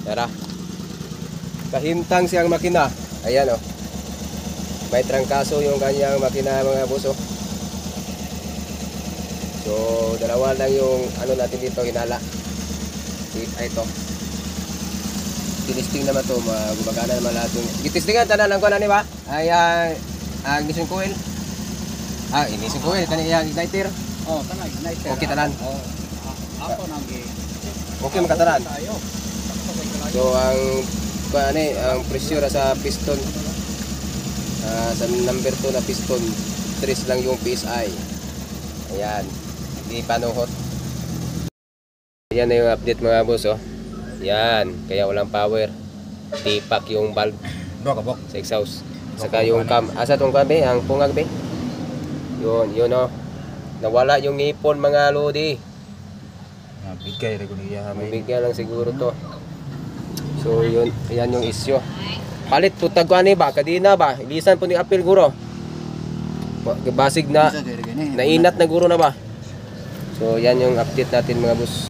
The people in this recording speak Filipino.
Tara. Kahimtang siyang makina. Ayan oh. May trangkaso yung kanyang makina mga boss oh. So, dalawa lang yung ano natin dito hinala. Ito. Tinisting naman to, gumagana naman lahat yung gitistingan tanan lang ko na ni ba? Ay ang ignition coil. Ignition coil kani yang igniter. Oh, kana igniter. Okay tanan. Oh. Ako nang okay makatanan. So ang ang pressure sa piston sa number 2 na piston 3 lang yung PSI. Ayan, hindi panuhot. Ayan na yung update mga boss oh. Yan, kaya walang power. Tipak yung valve sa exhaust. Saka yung cam, asa tong kabe, ang pungag be. Yun oh. Nawala yung ngipon mga lodi. bigay ra guni ya. Mabigyan lang siguro to. So yun, yan yung issue. Palit po tagwani ba, kadina ba? Ilisan po ni apil guro. Basig na nainat na guro na ba. So yan yung update natin mga boss.